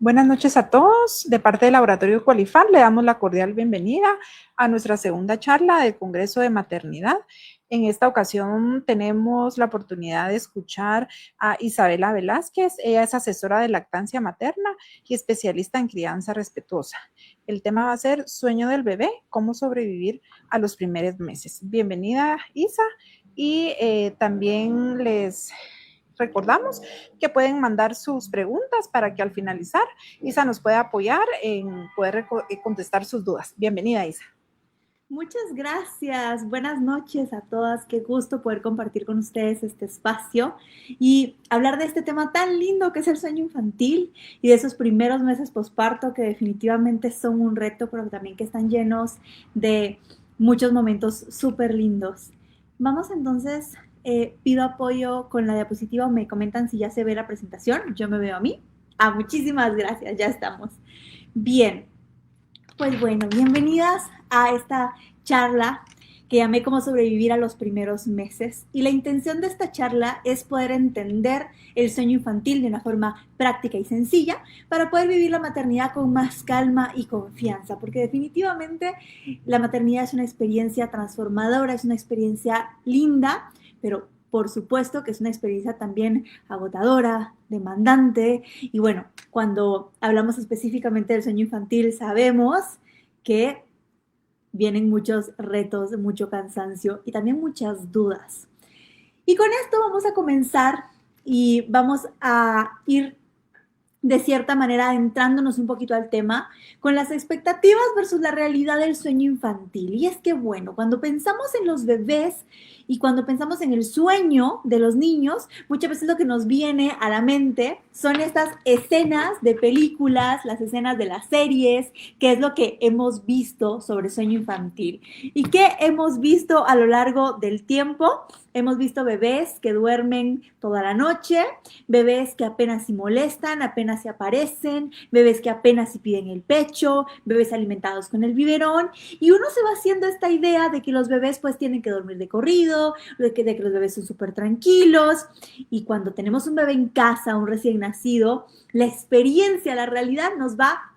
Buenas noches a todos. De parte del Laboratorio Qualifar, le damos la cordial bienvenida a nuestra segunda charla del Congreso de Maternidad. En esta ocasión tenemos la oportunidad de escuchar a Isabela Velázquez. Ella es asesora de lactancia materna y especialista en crianza respetuosa. El tema va a ser sueño del bebé, cómo sobrevivir a los primeros meses. Bienvenida, Isa. Y también les recordamos que pueden mandar sus preguntas para que al finalizar Isa nos pueda apoyar en poder contestar sus dudas. Bienvenida, Isa. Muchas gracias. Buenas noches a todas. Qué gusto poder compartir con ustedes este espacio y hablar de este tema tan lindo que es el sueño infantil y de esos primeros meses posparto que definitivamente son un reto, pero también que están llenos de muchos momentos súper lindos. Vamos entonces, pido apoyo con la diapositiva o me comentan si ya se ve la presentación. Yo me veo a mí. Muchísimas gracias. Ya estamos. Bien. Pues bueno, bienvenidas a esta charla que llamé Cómo sobrevivir a los primeros meses. Y la intención de esta charla es poder entender el sueño infantil de una forma práctica y sencilla para poder vivir la maternidad con más calma y confianza, porque definitivamente la maternidad es una experiencia transformadora, es una experiencia linda, pero por supuesto que es una experiencia también agotadora, demandante, y bueno, cuando hablamos específicamente del sueño infantil sabemos que vienen muchos retos, mucho cansancio y también muchas dudas. Y con esto vamos a comenzar y vamos a ir de cierta manera adentrándonos un poquito al tema con las expectativas versus la realidad del sueño infantil. Y es que, bueno, cuando pensamos en los bebés y cuando pensamos en el sueño de los niños, muchas veces lo que nos viene a la mente son estas escenas de películas, las escenas de las series, que es lo que hemos visto sobre sueño infantil. ¿Y qué hemos visto a lo largo del tiempo? Hemos visto bebés que duermen toda la noche, bebés que apenas si molestan, apenas si aparecen, bebés que apenas si piden el pecho, bebés alimentados con el biberón, y uno se va haciendo esta idea de que los bebés pues tienen que dormir de corrido, de que los bebés son súper tranquilos, y cuando tenemos un bebé en casa, un recién nacido, la experiencia, la realidad nos va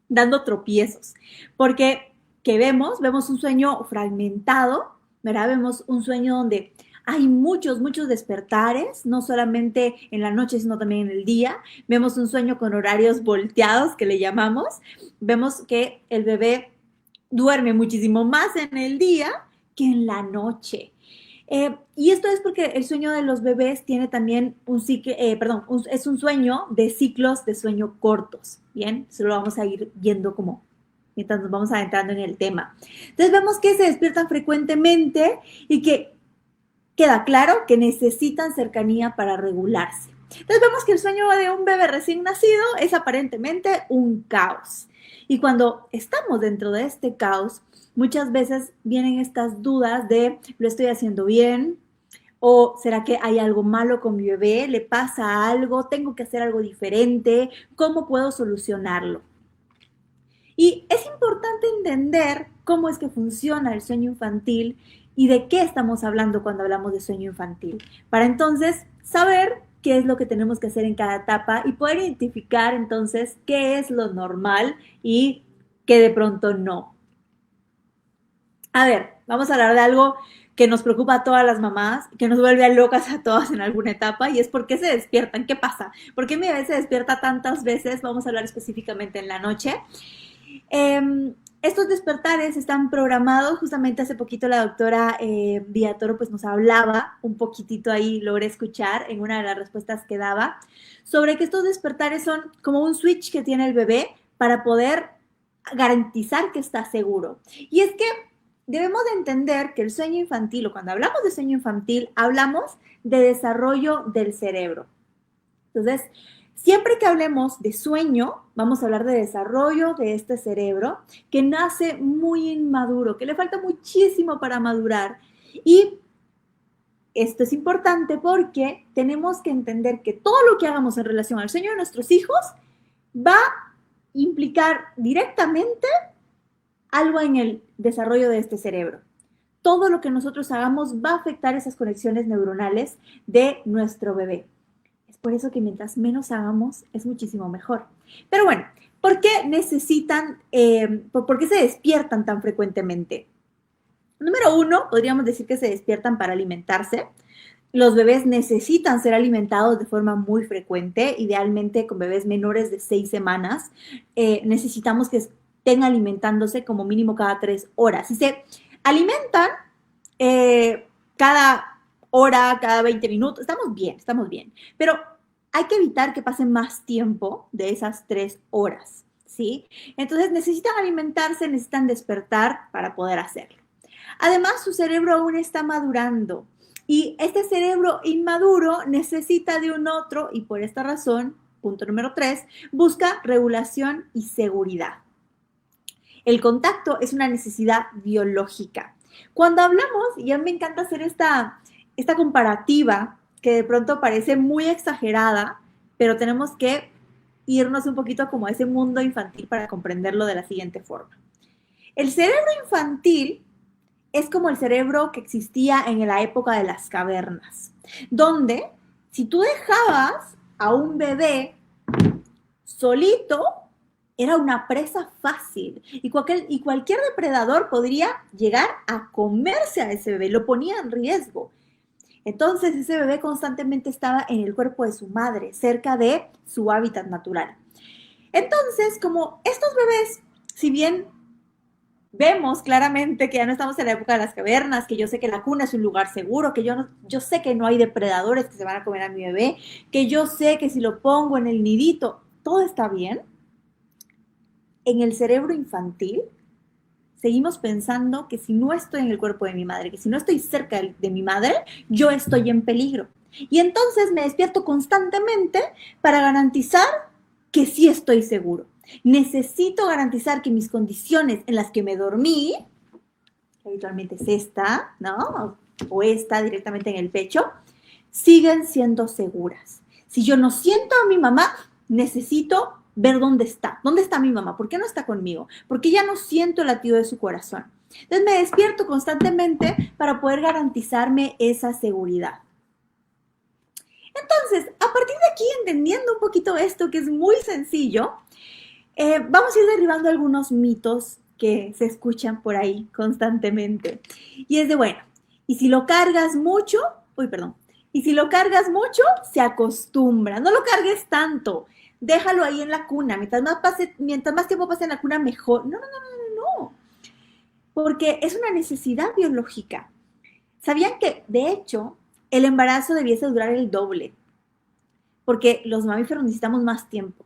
dando tropiezos, porque ¿qué vemos? Vemos un sueño fragmentado, ¿verdad? Vemos un sueño donde hay muchos despertares, no solamente en la noche, sino también en el día. Vemos un sueño con horarios volteados, que le llamamos. Vemos que el bebé duerme muchísimo más en el día que en la noche. Y esto es porque el sueño de los bebés tiene también es un sueño de ciclos de sueño cortos. Bien, eso lo vamos a ir viendo como mientras nos vamos adentrando en el tema. Entonces vemos que se despiertan frecuentemente y que queda claro que necesitan cercanía para regularse. Entonces vemos que el sueño de un bebé recién nacido es aparentemente un caos. Y cuando estamos dentro de este caos, muchas veces vienen estas dudas de, ¿lo estoy haciendo bien? ¿O será que hay algo malo con mi bebé? ¿Le pasa algo? ¿Tengo que hacer algo diferente? ¿Cómo puedo solucionarlo? Y es importante entender cómo es que funciona el sueño infantil y de qué estamos hablando cuando hablamos de sueño infantil, para entonces saber qué es lo que tenemos que hacer en cada etapa y poder identificar entonces qué es lo normal y qué de pronto no. A ver, vamos a hablar de algo que nos preocupa a todas las mamás, que nos vuelve a locas a todas en alguna etapa, y es por qué se despiertan, qué pasa, por qué mi bebé se despierta tantas veces, vamos a hablar específicamente en la noche. Estos despertares están programados, justamente hace poquito la doctora Villatoro pues nos hablaba un poquitito ahí, logré escuchar en una de las respuestas que daba, sobre que estos despertares son como un switch que tiene el bebé para poder garantizar que está seguro. Y es que debemos de entender que el sueño infantil, o cuando hablamos de sueño infantil, hablamos de desarrollo del cerebro. Entonces, siempre que hablemos de sueño, vamos a hablar de desarrollo de este cerebro que nace muy inmaduro, que le falta muchísimo para madurar. Y esto es importante porque tenemos que entender que todo lo que hagamos en relación al sueño de nuestros hijos va a implicar directamente algo en el desarrollo de este cerebro. Todo lo que nosotros hagamos va a afectar esas conexiones neuronales de nuestro bebé. por eso que mientras menos hagamos es muchísimo mejor. Pero bueno, ¿por qué necesitan, por qué se despiertan tan frecuentemente? Número uno, podríamos decir que se despiertan para alimentarse. Los bebés necesitan ser alimentados de forma muy frecuente, idealmente con bebés menores de 6 semanas. Necesitamos que estén alimentándose como mínimo cada 3 horas. Si se alimentan cada hora, cada 20 minutos, estamos bien. Pero hay que evitar que pasen más tiempo de esas 3 horas, ¿sí? Entonces necesitan alimentarse, necesitan despertar para poder hacerlo. Además, su cerebro aún está madurando y este cerebro inmaduro necesita de un otro y por esta razón, punto número 3, busca regulación y seguridad. El contacto es una necesidad biológica. Cuando hablamos, y a mí me encanta hacer esta comparativa que de pronto parece muy exagerada, pero tenemos que irnos un poquito como a ese mundo infantil para comprenderlo de la siguiente forma. El cerebro infantil es como el cerebro que existía en la época de las cavernas, donde si tú dejabas a un bebé solito, era una presa fácil y cualquier depredador podría llegar a comerse a ese bebé, lo ponía en riesgo. Entonces ese bebé constantemente estaba en el cuerpo de su madre, cerca de su hábitat natural. Entonces, como estos bebés, si bien vemos claramente que ya no estamos en la época de las cavernas, que yo sé que la cuna es un lugar seguro, que yo sé que no hay depredadores que se van a comer a mi bebé, que yo sé que si lo pongo en el nidito, todo está bien. En el cerebro infantil, seguimos pensando que si no estoy en el cuerpo de mi madre, que si no estoy cerca de mi madre, yo estoy en peligro. Y entonces me despierto constantemente para garantizar que sí estoy seguro. Necesito garantizar que mis condiciones en las que me dormí, que habitualmente es esta, ¿no? O esta directamente en el pecho, siguen siendo seguras. Si yo no siento a mi mamá, necesito ver dónde está. ¿Dónde está mi mamá? ¿Por qué no está conmigo? ¿Por qué ya no siento el latido de su corazón? Entonces me despierto constantemente para poder garantizarme esa seguridad. Entonces, a partir de aquí, entendiendo un poquito esto, que es muy sencillo, vamos a ir derribando algunos mitos que se escuchan por ahí constantemente. Y es de, bueno, y si lo cargas mucho, y si lo cargas mucho, se acostumbra. No lo cargues tanto. Déjalo ahí en la cuna. Mientras más tiempo pase en la cuna, mejor. No. Porque es una necesidad biológica. ¿Sabían que, de hecho, el embarazo debiese durar el doble? Porque los mamíferos necesitamos más tiempo.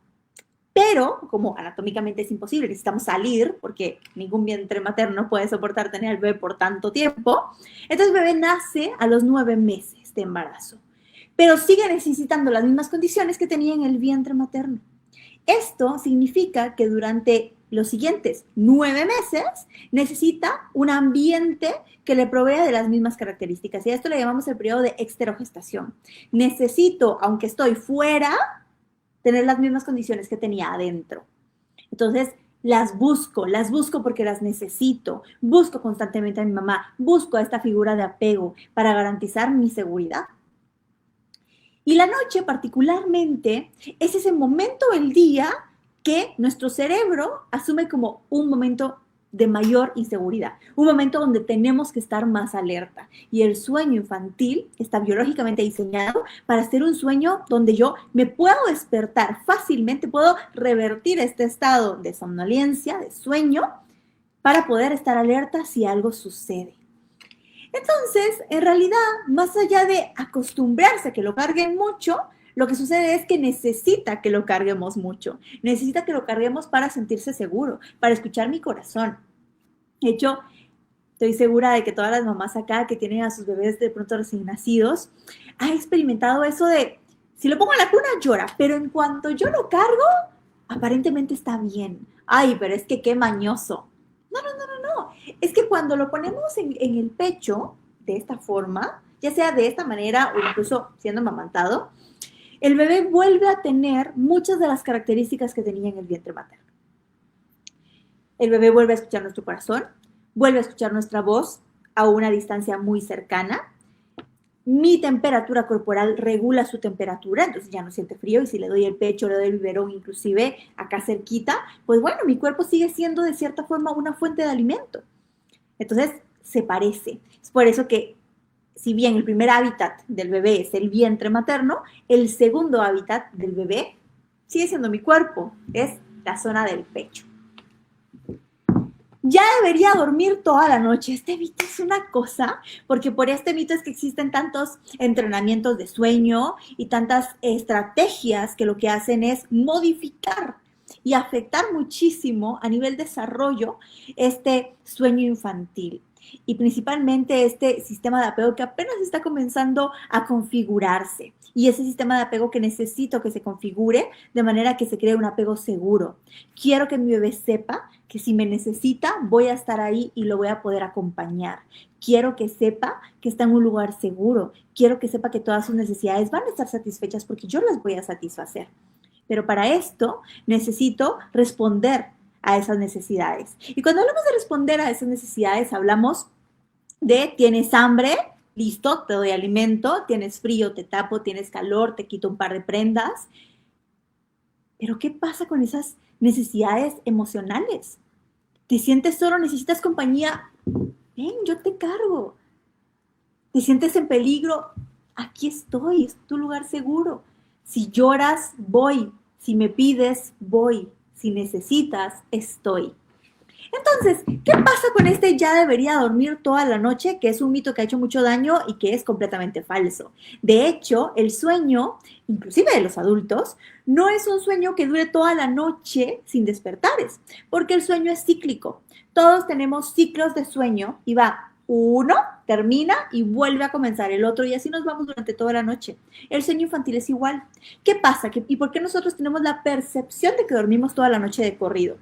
Pero, como anatómicamente es imposible, necesitamos salir, porque ningún vientre materno puede soportar tener al bebé por tanto tiempo, entonces el bebé nace a los 9 meses de embarazo, pero sigue necesitando las mismas condiciones que tenía en el vientre materno. Esto significa que durante los siguientes 9 meses necesita un ambiente que le provea de las mismas características, y a esto le llamamos el periodo de exterogestación. Necesito, aunque estoy fuera, tener las mismas condiciones que tenía adentro. Entonces, las busco porque las necesito. Busco constantemente a mi mamá, busco a esta figura de apego para garantizar mi seguridad. Y la noche, particularmente, es ese momento del día que nuestro cerebro asume como un momento de mayor inseguridad, un momento donde tenemos que estar más alerta. Y el sueño infantil está biológicamente diseñado para ser un sueño donde yo me puedo despertar fácilmente, puedo revertir este estado de somnolencia, de sueño, para poder estar alerta si algo sucede. Entonces, en realidad, más allá de acostumbrarse a que lo carguen mucho, lo que sucede es que necesita que lo carguemos mucho. Necesita que lo carguemos para sentirse seguro, para escuchar mi corazón. De hecho, estoy segura de que todas las mamás acá que tienen a sus bebés de pronto recién nacidos, han experimentado eso de, si lo pongo en la cuna, llora, pero en cuanto yo lo cargo, aparentemente está bien. Ay, pero es que qué mañoso. No. Es que cuando lo ponemos en el pecho, de esta forma, ya sea de esta manera o incluso siendo amamantado, el bebé vuelve a tener muchas de las características que tenía en el vientre materno. El bebé vuelve a escuchar nuestro corazón, vuelve a escuchar nuestra voz a una distancia muy cercana. mi temperatura corporal regula su temperatura, entonces ya no siente frío, y si le doy el pecho, le doy el biberón, inclusive acá cerquita, pues bueno, mi cuerpo sigue siendo de cierta forma una fuente de alimento. Entonces, se parece. Es por eso que, si bien el primer hábitat del bebé es el vientre materno, el segundo hábitat del bebé sigue siendo mi cuerpo, es la zona del pecho. Ya debería dormir toda la noche. Este mito es una cosa, porque por este mito es que existen tantos entrenamientos de sueño y tantas estrategias que lo que hacen es modificar y afectar muchísimo a nivel desarrollo este sueño infantil. Y principalmente este sistema de apego que apenas está comenzando a configurarse. Y ese sistema de apego que necesito que se configure de manera que se cree un apego seguro. Quiero que mi bebé sepa que si me necesita, voy a estar ahí y lo voy a poder acompañar. Quiero que sepa que está en un lugar seguro. Quiero que sepa que todas sus necesidades van a estar satisfechas porque yo las voy a satisfacer. Pero para esto necesito responder a esas necesidades. Y cuando hablamos de responder a esas necesidades, hablamos de tienes hambre, listo, te doy alimento, tienes frío, te tapo, tienes calor, te quito un par de prendas. Pero ¿qué pasa con esas necesidades emocionales? ¿Te sientes solo? ¿Necesitas compañía? Ven, yo te cargo. ¿Te sientes en peligro? Aquí estoy, es tu lugar seguro. Si lloras, voy. Si me pides, voy. Si necesitas, estoy. Entonces, ¿qué pasa con este ya debería dormir toda la noche? Que es un mito que ha hecho mucho daño y que es completamente falso. De hecho, el sueño, inclusive de los adultos, no es un sueño que dure toda la noche sin despertares, porque el sueño es cíclico. Todos tenemos ciclos de sueño y va uno, termina y vuelve a comenzar el otro, y así nos vamos durante toda la noche. El sueño infantil es igual. ¿Qué pasa? ¿Y por qué nosotros tenemos la percepción de que dormimos toda la noche de corrido?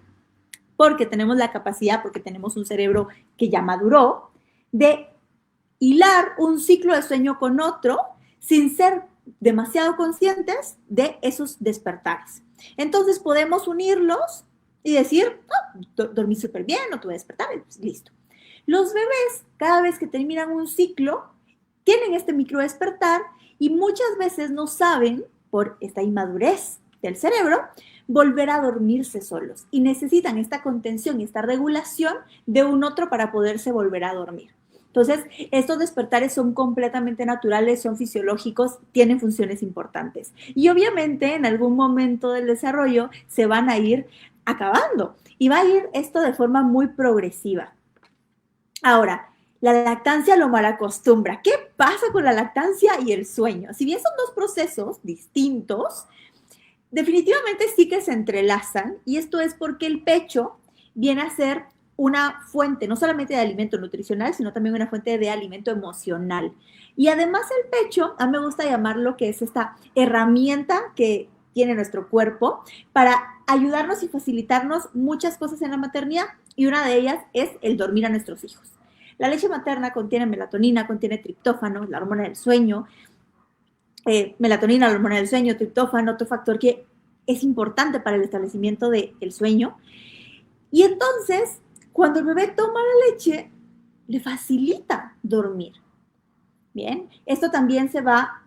Porque tenemos la capacidad, porque tenemos un cerebro que ya maduró, de hilar un ciclo de sueño con otro sin ser demasiado conscientes de esos despertares. Entonces podemos unirlos y decir, oh, dormí súper bien, no tuve despertar, pues, listo. Los bebés, cada vez que terminan un ciclo, tienen este micro despertar y muchas veces no saben, por esta inmadurez del cerebro, volver a dormirse solos y necesitan esta contención y esta regulación de un otro para poderse volver a dormir. Entonces, estos despertares son completamente naturales, son fisiológicos, tienen funciones importantes. Y obviamente en algún momento del desarrollo se van a ir acabando y va a ir esto de forma muy progresiva. Ahora, la lactancia lo malacostumbra. ¿Qué pasa con la lactancia y el sueño? Si bien son dos procesos distintos, definitivamente sí que se entrelazan, y esto es porque el pecho viene a ser una fuente no solamente de alimento nutricional, sino también una fuente de alimento emocional. Y además el pecho, a mí me gusta llamarlo que es esta herramienta que tiene nuestro cuerpo para ayudarnos y facilitarnos muchas cosas en la maternidad, y una de ellas es el dormir a nuestros hijos. La leche materna contiene melatonina, contiene triptófano, la hormona del sueño, melatonina, la hormona del sueño, triptófano, otro factor que es importante para el establecimiento del sueño. Y entonces, cuando el bebé toma la leche, le facilita dormir. Bien, esto también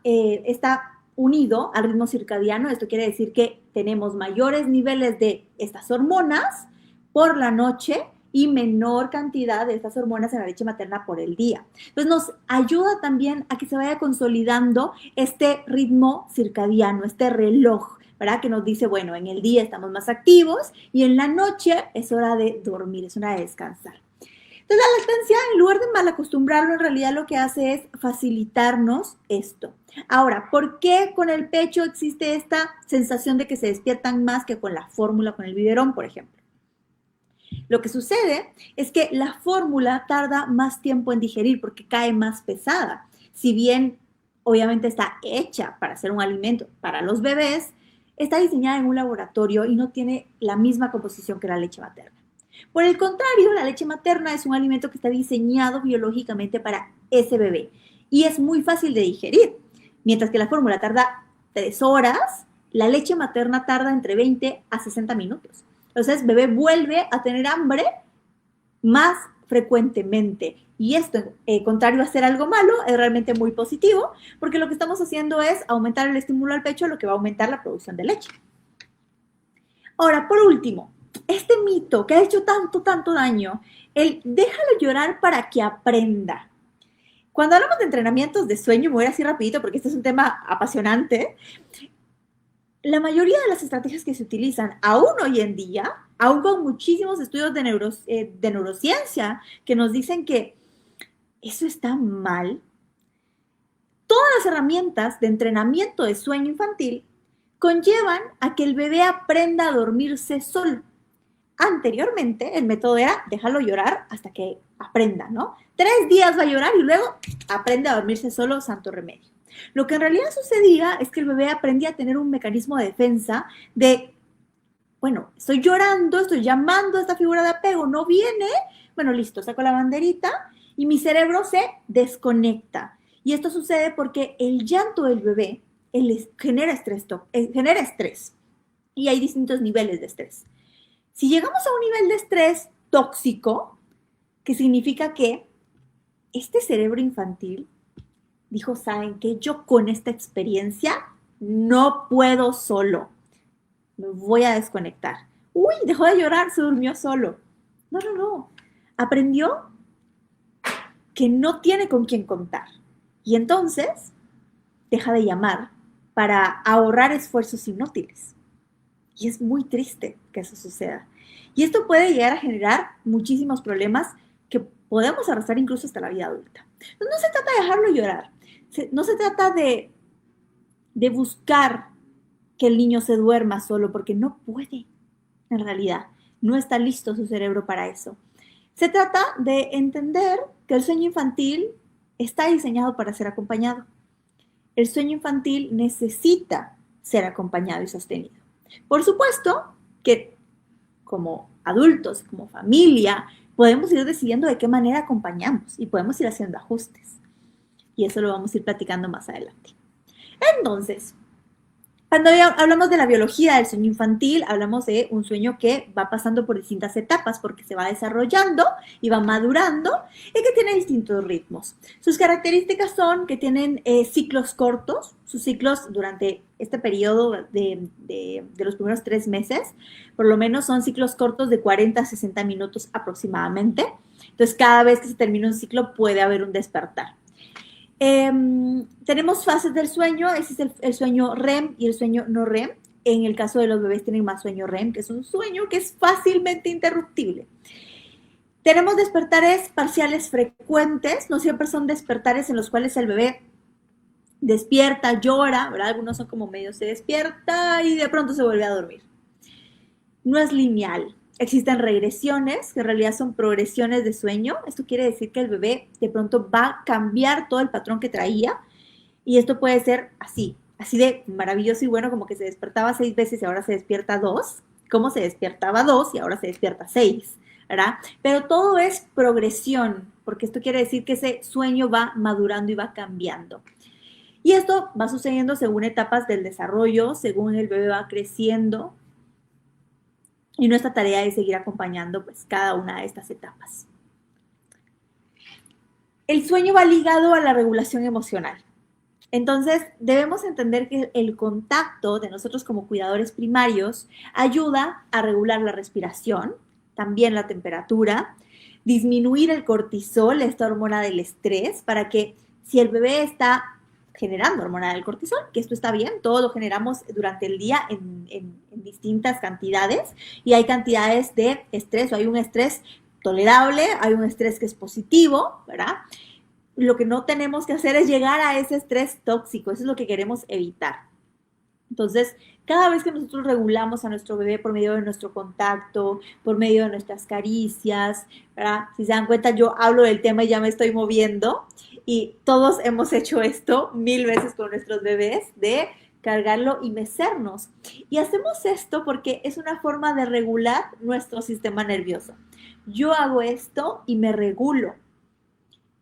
está unido al ritmo circadiano. Esto quiere decir que tenemos mayores niveles de estas hormonas por la noche y menor cantidad de estas hormonas en la leche materna por el día. Entonces nos ayuda también a que se vaya consolidando este ritmo circadiano, este reloj, ¿verdad? Que nos dice, bueno, en el día estamos más activos y en la noche es hora de dormir, es hora de descansar. Entonces la lactancia, en lugar de mal acostumbrarlo, en realidad lo que hace es facilitarnos esto. Ahora, ¿por qué con el pecho existe esta sensación de que se despiertan más que con la fórmula, con el biberón, por ejemplo? Lo que sucede es que la fórmula tarda más tiempo en digerir porque cae más pesada. Si bien obviamente está hecha para ser un alimento para los bebés, está diseñada en un laboratorio y no tiene la misma composición que la leche materna. Por el contrario, la leche materna es un alimento que está diseñado biológicamente para ese bebé y es muy fácil de digerir. Mientras que la fórmula tarda 3 horas, la leche materna tarda entre 20 a 60 minutos. Entonces, bebé vuelve a tener hambre más frecuentemente. Y esto, contrario a ser algo malo, es realmente muy positivo, porque lo que estamos haciendo es aumentar el estímulo al pecho, lo que va a aumentar la producción de leche. Ahora, por último, este mito que ha hecho tanto daño, el déjalo llorar para que aprenda. Cuando hablamos de entrenamientos de sueño, me voy así rapidito porque este es un tema apasionante. La mayoría de las estrategias que se utilizan aún hoy en día, aún con muchísimos estudios de neurociencia que nos dicen que eso está mal, todas las herramientas de entrenamiento de sueño infantil conllevan a que el bebé aprenda a dormirse solo. Anteriormente, el método era déjalo llorar hasta que aprenda, ¿no? 3 días va a llorar y luego aprende a dormirse solo, santo remedio. Lo que en realidad sucedía es que el bebé aprendía a tener un mecanismo de defensa de, bueno, estoy llorando, estoy llamando a esta figura de apego, no viene, bueno, listo, saco la banderita y mi cerebro se desconecta. Y esto sucede porque el llanto del bebé genera estrés. Y hay distintos niveles de estrés. Si llegamos a un nivel de estrés tóxico, que significa que este cerebro infantil dijo, ¿saben qué? Yo con esta experiencia no puedo solo. Me voy a desconectar. Uy, dejó de llorar, se durmió solo. No. Aprendió que no tiene con quién contar. Y entonces deja de llamar para ahorrar esfuerzos inútiles. Y es muy triste que eso suceda. Y esto puede llegar a generar muchísimos problemas que podemos arrastrar incluso hasta la vida adulta. Entonces, no se trata de dejarlo llorar. No se trata de buscar que el niño se duerma solo, porque no puede, en realidad. No está listo su cerebro para eso. Se trata de entender que el sueño infantil está diseñado para ser acompañado. El sueño infantil necesita ser acompañado y sostenido. Por supuesto que como adultos, como familia, podemos ir decidiendo de qué manera acompañamos y podemos ir haciendo ajustes. Y eso lo vamos a ir platicando más adelante. Entonces, cuando hablamos de la biología del sueño infantil, hablamos de un sueño que va pasando por distintas etapas porque se va desarrollando y va madurando y que tiene distintos ritmos. Sus características son que tienen ciclos cortos, sus ciclos durante este periodo de los primeros 3 meses, por lo menos son ciclos cortos de 40 a 60 minutos aproximadamente. Entonces, cada vez que se termina un ciclo puede haber un despertar. Tenemos fases del sueño, ese es el sueño REM y el sueño no REM. En el caso de los bebés tienen más sueño REM, que es un sueño que es fácilmente interrumpible. Tenemos despertares parciales frecuentes, no siempre son despertares en los cuales el bebé despierta, llora, ¿verdad? Algunos son como medio se despierta y de pronto se vuelve a dormir. No es lineal. Existen regresiones, que en realidad son progresiones de sueño. Esto quiere decir que el bebé de pronto va a cambiar todo el patrón que traía y esto puede ser así de maravilloso y bueno, como que se despertaba 6 veces y ahora se despierta 2, como se despertaba 2 y ahora se despierta 6, ¿verdad? Pero todo es progresión, porque esto quiere decir que ese sueño va madurando y va cambiando. Y esto va sucediendo según etapas del desarrollo, según el bebé va creciendo. Y nuestra tarea es seguir acompañando pues cada una de estas etapas. El sueño va ligado a la regulación emocional. Entonces, debemos entender que el contacto de nosotros como cuidadores primarios ayuda a regular la respiración, también la temperatura, disminuir el cortisol, esta hormona del estrés, para que si el bebé está generando hormona del cortisol, que esto está bien, todo lo generamos durante el día en distintas cantidades y hay cantidades de estrés, o hay un estrés tolerable, hay un estrés que es positivo, ¿verdad? Lo que no tenemos que hacer es llegar a ese estrés tóxico, eso es lo que queremos evitar. Entonces, cada vez que nosotros regulamos a nuestro bebé por medio de nuestro contacto, por medio de nuestras caricias, ¿verdad? Si se dan cuenta, yo hablo del tema y ya me estoy moviendo y todos hemos hecho esto 1000 veces con nuestros bebés, de cargarlo y mecernos. Y hacemos esto porque es una forma de regular nuestro sistema nervioso. Yo hago esto y me regulo.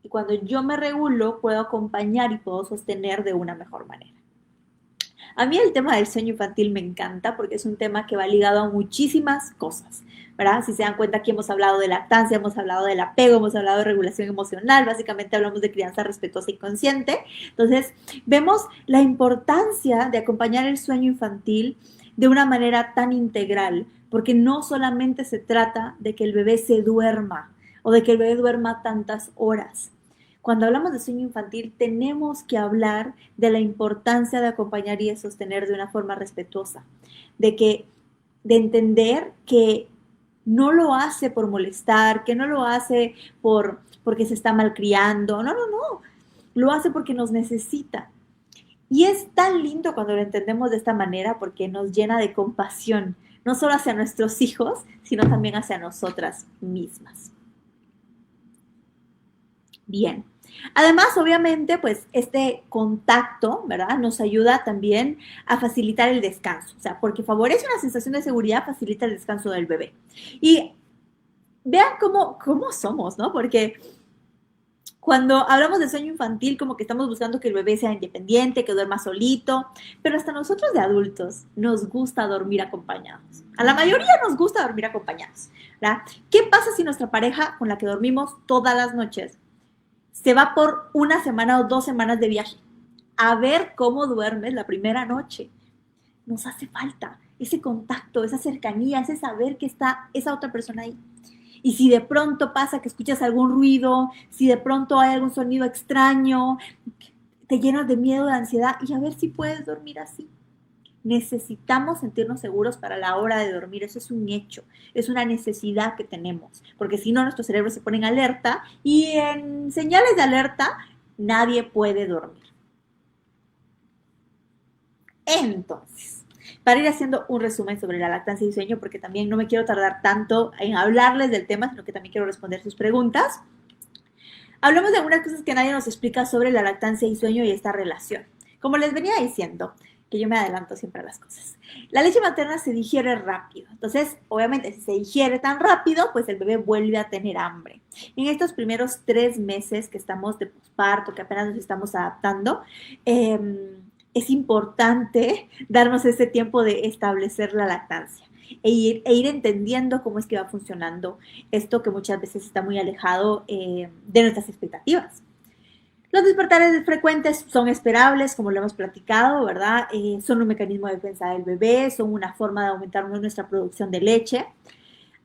Y cuando yo me regulo, puedo acompañar y puedo sostener de una mejor manera. A mí el tema del sueño infantil me encanta porque es un tema que va ligado a muchísimas cosas, ¿verdad? Si se dan cuenta, aquí hemos hablado de lactancia, hemos hablado del apego, hemos hablado de regulación emocional, básicamente hablamos de crianza respetuosa y consciente. Entonces, vemos la importancia de acompañar el sueño infantil de una manera tan integral, porque no solamente se trata de que el bebé se duerma o de que el bebé duerma tantas horas. Cuando hablamos de sueño infantil, tenemos que hablar de la importancia de acompañar y de sostener de una forma respetuosa, de entender que no lo hace por molestar, que no lo hace porque se está malcriando, no, lo hace porque nos necesita. Y es tan lindo cuando lo entendemos de esta manera porque nos llena de compasión, no solo hacia nuestros hijos, sino también hacia nosotras mismas. Bien. Además, obviamente, pues este contacto, ¿verdad? Nos ayuda también a facilitar el descanso, o sea, porque favorece una sensación de seguridad, facilita el descanso del bebé. Y vean cómo somos, ¿no? Porque cuando hablamos de sueño infantil, como que estamos buscando que el bebé sea independiente, que duerma solito, pero hasta nosotros de adultos nos gusta dormir acompañados. A la mayoría nos gusta dormir acompañados, ¿verdad? ¿Qué pasa si nuestra pareja con la que dormimos todas las noches se va por una semana o 2 semanas de viaje a ver cómo duermes la primera noche? Nos hace falta ese contacto, esa cercanía, ese saber que está esa otra persona ahí. Y si de pronto pasa que escuchas algún ruido, si de pronto hay algún sonido extraño, te llenas de miedo, de ansiedad, y a ver si puedes dormir así. Necesitamos sentirnos seguros para la hora de dormir, eso es un hecho, es una necesidad que tenemos, porque si no nuestro cerebro se pone en alerta y en señales de alerta nadie puede dormir. Entonces, para ir haciendo un resumen sobre la lactancia y sueño, porque también no me quiero tardar tanto en hablarles del tema, sino que también quiero responder sus preguntas. Hablamos de algunas cosas que nadie nos explica sobre la lactancia y sueño y esta relación. Como les venía diciendo, que yo me adelanto siempre a las cosas. La leche materna se digiere rápido. Entonces, obviamente, si se digiere tan rápido, pues el bebé vuelve a tener hambre. En estos primeros 3 meses que estamos de posparto, que apenas nos estamos adaptando, es importante darnos ese tiempo de establecer la lactancia e ir entendiendo cómo es que va funcionando esto que muchas veces está muy alejado de nuestras expectativas. Los despertares frecuentes son esperables, como lo hemos platicado, ¿verdad? Son un mecanismo de defensa del bebé, son una forma de aumentar nuestra producción de leche.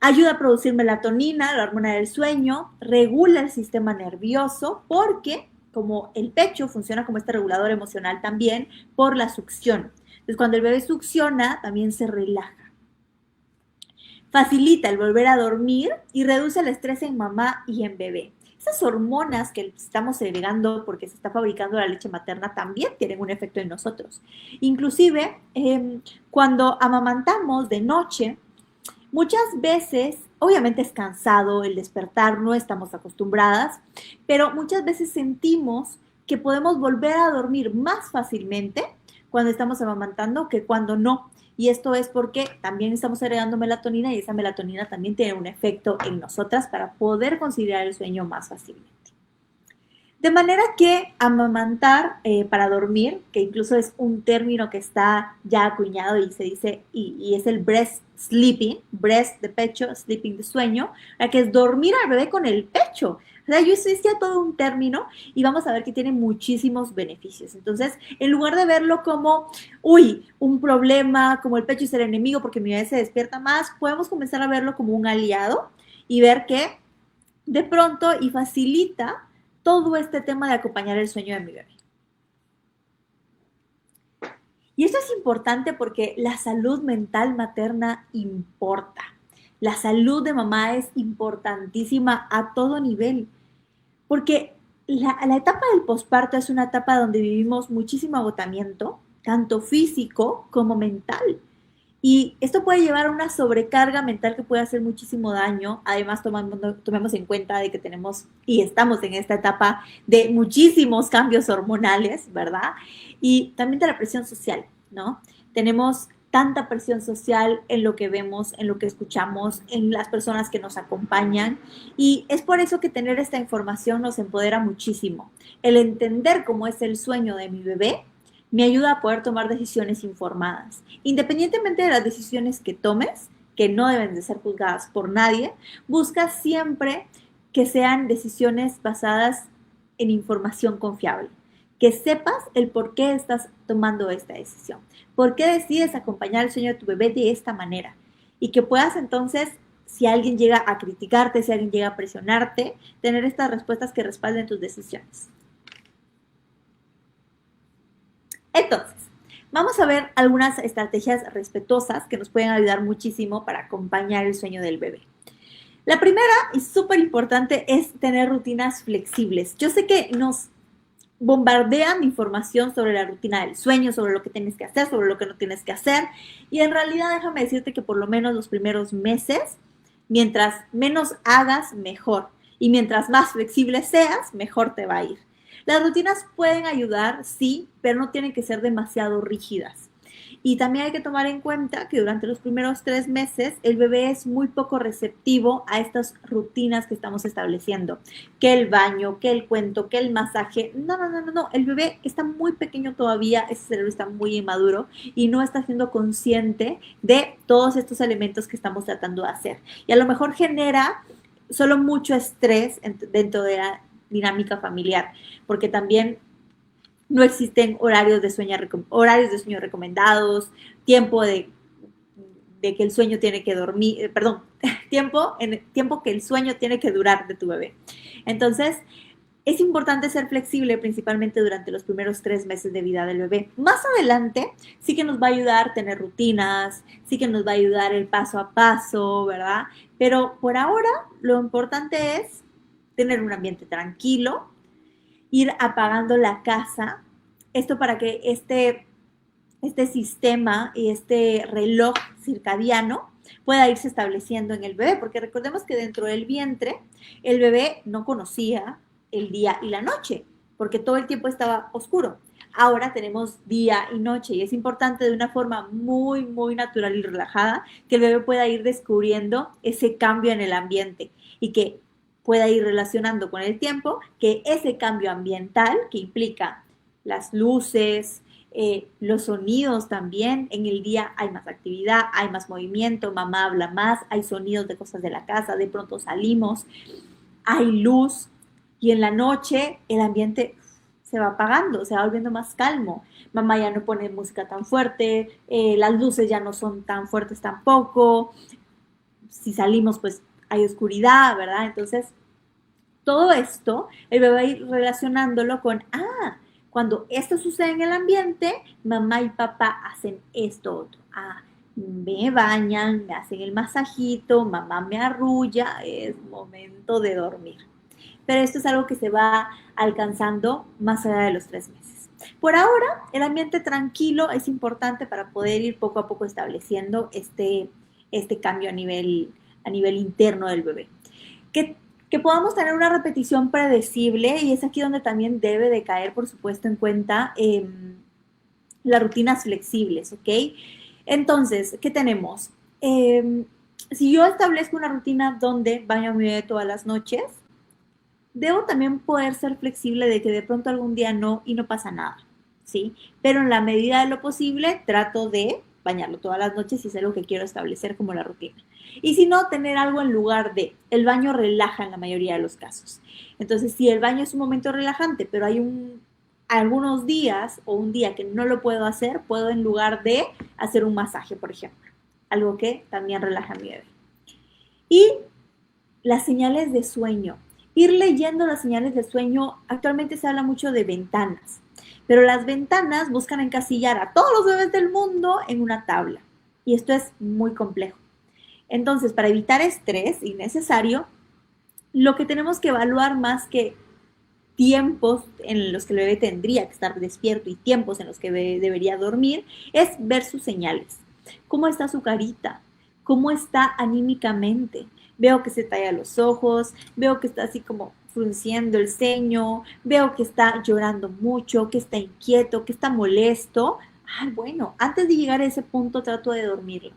Ayuda a producir melatonina, la hormona del sueño, regula el sistema nervioso porque como el pecho funciona como este regulador emocional también por la succión. Entonces, cuando el bebé succiona, también se relaja. Facilita el volver a dormir y reduce el estrés en mamá y en bebé. Esas hormonas que estamos segregando porque se está fabricando la leche materna también tienen un efecto en nosotros. Inclusive, cuando amamantamos de noche, muchas veces, obviamente es cansado el despertar, no estamos acostumbradas, pero muchas veces sentimos que podemos volver a dormir más fácilmente cuando estamos amamantando que cuando no. Y esto es porque también estamos agregando melatonina y esa melatonina también tiene un efecto en nosotras para poder conciliar el sueño más fácilmente. De manera que amamantar para dormir, que incluso es un término que está ya acuñado y se dice, y es el breast sleeping, breast de pecho, sleeping de sueño, que es dormir al bebé con el pecho. O sea, eso es ya todo un término y vamos a ver que tiene muchísimos beneficios. Entonces, en lugar de verlo como, un problema, como el pecho es el enemigo porque mi bebé se despierta más, podemos comenzar a verlo como un aliado y ver que de pronto y facilita todo este tema de acompañar el sueño de mi bebé. Y esto es importante porque la salud mental materna importa. La salud de mamá es importantísima a todo nivel, porque la etapa del posparto es una etapa donde vivimos muchísimo agotamiento, tanto físico como mental. Y esto puede llevar a una sobrecarga mental que puede hacer muchísimo daño. Además, tomemos en cuenta de que tenemos y estamos en esta etapa de muchísimos cambios hormonales, ¿verdad? Y también de la presión social, ¿no? Tenemos tanta presión social en lo que vemos, en lo que escuchamos, en las personas que nos acompañan. Y es por eso que tener esta información nos empodera muchísimo. El entender cómo es el sueño de mi bebé me ayuda a poder tomar decisiones informadas. Independientemente de las decisiones que tomes, que no deben de ser juzgadas por nadie, busca siempre que sean decisiones basadas en información confiable. Que sepas el por qué estás tomando esta decisión. ¿Por qué decides acompañar el sueño de tu bebé de esta manera? Y que puedas entonces, si alguien llega a criticarte, si alguien llega a presionarte, tener estas respuestas que respalden tus decisiones. Entonces, vamos a ver algunas estrategias respetuosas que nos pueden ayudar muchísimo para acompañar el sueño del bebé. La primera y súper importante es tener rutinas flexibles. Yo sé que nos bombardean de información sobre la rutina del sueño, sobre lo que tienes que hacer, sobre lo que no tienes que hacer. Y en realidad déjame decirte que por lo menos los primeros meses, mientras menos hagas, mejor. Y mientras más flexible seas, mejor te va a ir. Las rutinas pueden ayudar, sí, pero no tienen que ser demasiado rígidas. Y también hay que tomar en cuenta que durante los primeros 3 meses el bebé es muy poco receptivo a estas rutinas que estamos estableciendo. Que el baño, que el cuento, que el masaje. No. El bebé está muy pequeño todavía, ese cerebro está muy inmaduro y no está siendo consciente de todos estos elementos que estamos tratando de hacer. Y a lo mejor genera solo mucho estrés dentro de la dinámica familiar, porque también no existen horarios de sueño recomendados, tiempo de que el sueño tiene que dormir, tiempo que el sueño tiene que durar de tu bebé. Entonces, es importante ser flexible principalmente durante los primeros 3 meses de vida del bebé. Más adelante sí que nos va a ayudar tener rutinas, sí que nos va a ayudar el paso a paso, ¿verdad? Pero por ahora lo importante es tener un ambiente tranquilo, ir apagando la casa, esto para que este sistema y este reloj circadiano pueda irse estableciendo en el bebé, porque recordemos que dentro del vientre el bebé no conocía el día y la noche, porque todo el tiempo estaba oscuro. Ahora tenemos día y noche y es importante de una forma muy, muy natural y relajada que el bebé pueda ir descubriendo ese cambio en el ambiente y que pueda ir relacionando con el tiempo que ese cambio ambiental que implica las luces, los sonidos también, en el día hay más actividad, hay más movimiento, mamá habla más, hay sonidos de cosas de la casa, de pronto salimos, hay luz y en la noche el ambiente se va apagando, se va volviendo más calmo. Mamá ya no pone música tan fuerte, las luces ya no son tan fuertes tampoco, si salimos pues hay oscuridad, ¿verdad? Entonces, todo esto, el bebé va a ir relacionándolo con, cuando esto sucede en el ambiente, mamá y papá hacen esto otro. Me bañan, me hacen el masajito, mamá me arrulla, es momento de dormir. Pero esto es algo que se va alcanzando más allá de los 3 meses. Por ahora, el ambiente tranquilo es importante para poder ir poco a poco estableciendo este cambio a nivel interno del bebé. Que podamos tener una repetición predecible y es aquí donde también debe de caer, por supuesto, en cuenta las rutinas flexibles, ¿ok? Entonces, ¿qué tenemos? Si yo establezco una rutina donde baño a mi bebé todas las noches, debo también poder ser flexible de que de pronto algún día no y no pasa nada, ¿sí? Pero en la medida de lo posible trato de bañarlo todas las noches si es algo que quiero establecer como la rutina. Y si no, tener algo en lugar de. El baño relaja en la mayoría de los casos. Entonces, si el baño es un momento relajante, pero hay algunos días o un día que no lo puedo hacer, puedo en lugar de hacer un masaje, por ejemplo. Algo que también relaja a mi bebé. Y las señales de sueño. Ir leyendo las señales de sueño. Actualmente se habla mucho de ventanas. Pero las ventanas buscan encasillar a todos los bebés del mundo en una tabla. Y esto es muy complejo. Entonces, para evitar estrés innecesario, lo que tenemos que evaluar más que tiempos en los que el bebé tendría que estar despierto y tiempos en los que debería dormir, es ver sus señales. ¿Cómo está su carita? ¿Cómo está anímicamente? Veo que se talla los ojos, veo que está así como frunciendo el ceño, veo que está llorando mucho, que está inquieto, que está molesto. Bueno, antes de llegar a ese punto trato de dormirlo.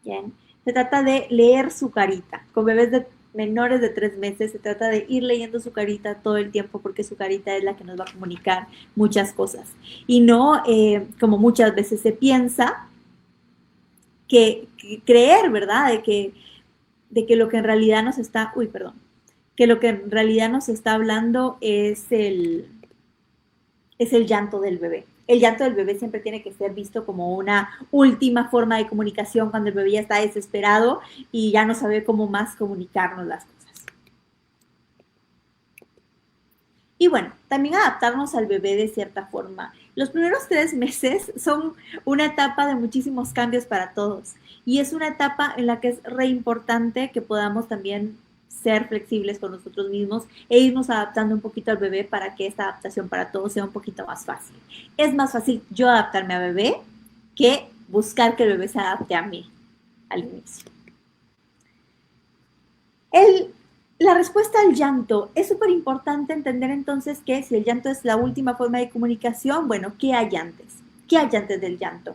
¿Bien? Se trata de leer su carita. Con bebés menores de 3 meses se trata de ir leyendo su carita todo el tiempo porque su carita es la que nos va a comunicar muchas cosas. Y no, como muchas veces se piensa, creer, ¿verdad? De que lo que en realidad nos está, que lo que en realidad nos está hablando es el llanto del bebé. El llanto del bebé siempre tiene que ser visto como una última forma de comunicación cuando el bebé ya está desesperado y ya no sabe cómo más comunicarnos las cosas. Y bueno, también adaptarnos al bebé de cierta forma. Los primeros 3 meses son una etapa de muchísimos cambios para todos. Y es una etapa en la que es re importante que podamos también ser flexibles con nosotros mismos e irnos adaptando un poquito al bebé para que esta adaptación para todos sea un poquito más fácil. Es más fácil yo adaptarme a bebé que buscar que el bebé se adapte a mí al inicio. La respuesta al llanto, es súper importante entender entonces que si el llanto es la última forma de comunicación, bueno, ¿qué hay antes? ¿Qué hay antes del llanto?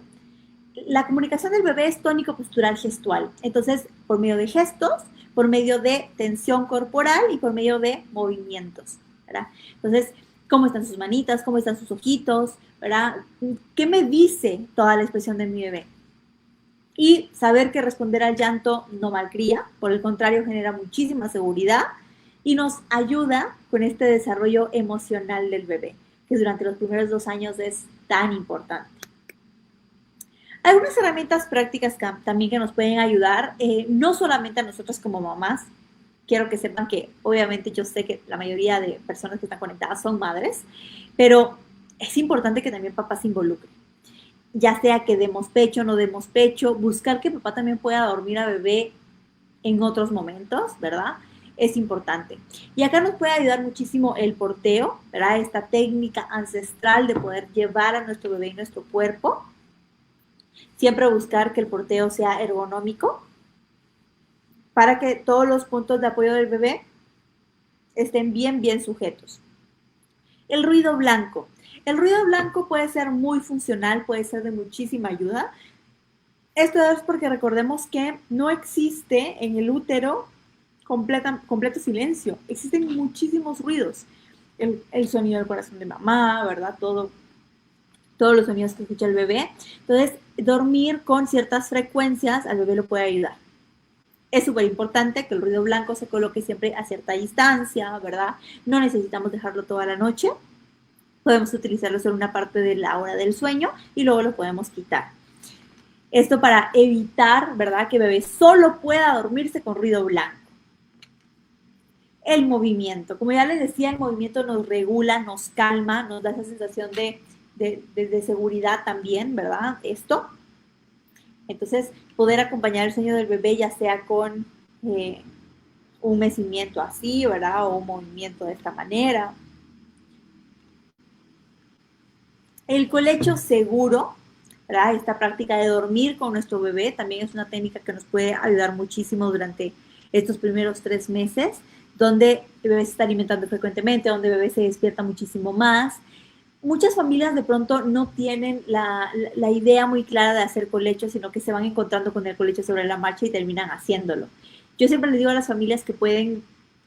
La comunicación del bebé es tónico, postural, gestual. Entonces, por medio de gestos, por medio de tensión corporal y por medio de movimientos, ¿verdad? Entonces, ¿cómo están sus manitas? ¿Cómo están sus ojitos? ¿Verdad? ¿Qué me dice toda la expresión de mi bebé? Y saber que responder al llanto no malcría, por el contrario, genera muchísima seguridad y nos ayuda con este desarrollo emocional del bebé, que durante los primeros 2 años es tan importante. Algunas herramientas prácticas también que nos pueden ayudar, no solamente a nosotros como mamás. Quiero que sepan que obviamente yo sé que la mayoría de personas que están conectadas son madres, pero es importante que también papá se involucre. Ya sea que demos pecho, no demos pecho, buscar que papá también pueda dormir a bebé en otros momentos, ¿verdad? Es importante. Y acá nos puede ayudar muchísimo el porteo, ¿verdad? Esta técnica ancestral de poder llevar a nuestro bebé en nuestro cuerpo. Siempre buscar que el porteo sea ergonómico para que todos los puntos de apoyo del bebé estén bien sujetos. El ruido blanco. El ruido blanco puede ser muy funcional, puede ser de muchísima ayuda. Esto es porque recordemos que no existe en el útero completo silencio. Existen muchísimos ruidos. El sonido del corazón de mamá, ¿verdad? Todos los sonidos que escucha el bebé. Entonces, dormir con ciertas frecuencias al bebé lo puede ayudar. Es súper importante que el ruido blanco se coloque siempre a cierta distancia, ¿verdad? No necesitamos dejarlo toda la noche. Podemos utilizarlo solo una parte de la hora del sueño y luego lo podemos quitar. Esto para evitar, ¿verdad?, que el bebé solo pueda dormirse con ruido blanco. El movimiento. Como ya les decía, el movimiento nos regula, nos calma, nos da esa sensación de seguridad también, ¿verdad? Esto. Entonces, poder acompañar el sueño del bebé, ya sea con un mecimiento así, ¿verdad? O un movimiento de esta manera. El colecho seguro, ¿verdad? Esta práctica de dormir con nuestro bebé también es una técnica que nos puede ayudar muchísimo durante estos primeros 3 meses, donde el bebé se está alimentando frecuentemente, donde el bebé se despierta muchísimo más. Muchas familias de pronto no tienen la idea muy clara de hacer colecho, sino que se van encontrando con el colecho sobre la marcha y terminan haciéndolo. Yo siempre les digo a las familias que pueden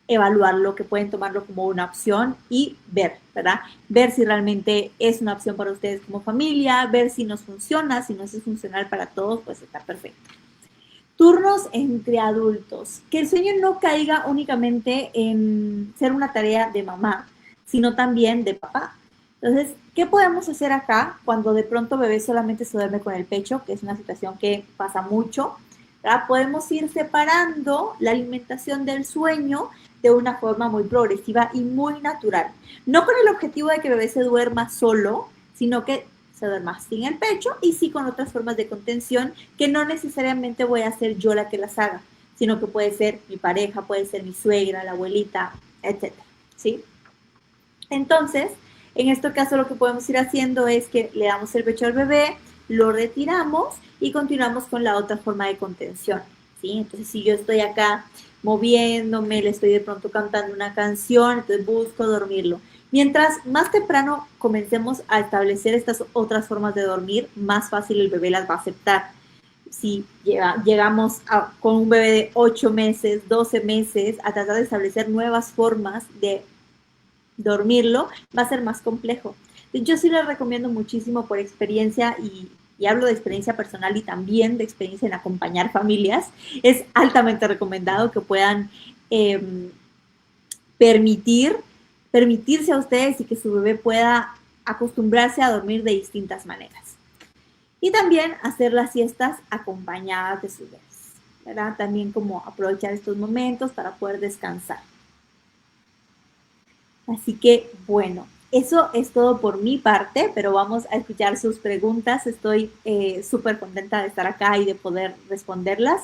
evaluarlo, que pueden tomarlo como una opción y ver, ¿verdad? Ver si realmente es una opción para ustedes como familia, ver si nos funciona, si no es funcional para todos, pues está perfecto. Turnos entre adultos. Que el sueño no caiga únicamente en ser una tarea de mamá, sino también de papá. Entonces, ¿qué podemos hacer acá cuando de pronto bebé solamente se duerme con el pecho, que es una situación que pasa mucho? ¿Verdad? Podemos ir separando la alimentación del sueño de una forma muy progresiva y muy natural. No con el objetivo de que el bebé se duerma solo, sino que se duerma sin el pecho y sí con otras formas de contención que no necesariamente voy a ser yo la que las haga, sino que puede ser mi pareja, puede ser mi suegra, la abuelita, etc. ¿Sí? Entonces, en este caso lo que podemos ir haciendo es que le damos el pecho al bebé, lo retiramos y continuamos con la otra forma de contención, ¿sí? Entonces, si yo estoy acá moviéndome, le estoy de pronto cantando una canción, entonces busco dormirlo. Mientras más temprano comencemos a establecer estas otras formas de dormir, más fácil el bebé las va a aceptar. Si llegamos con un bebé de 8 meses, 12 meses, a tratar de establecer nuevas formas de dormirlo, va a ser más complejo. Yo sí les recomiendo muchísimo por experiencia y y hablo de experiencia personal y también de experiencia en acompañar familias, es altamente recomendado que puedan permitirse a ustedes y que su bebé pueda acostumbrarse a dormir de distintas maneras. Y también hacer las siestas acompañadas de sus bebés, ¿verdad? También como aprovechar estos momentos para poder descansar. Así que, bueno, eso es todo por mi parte, pero vamos a escuchar sus preguntas. Estoy súper contenta de estar acá y de poder responderlas.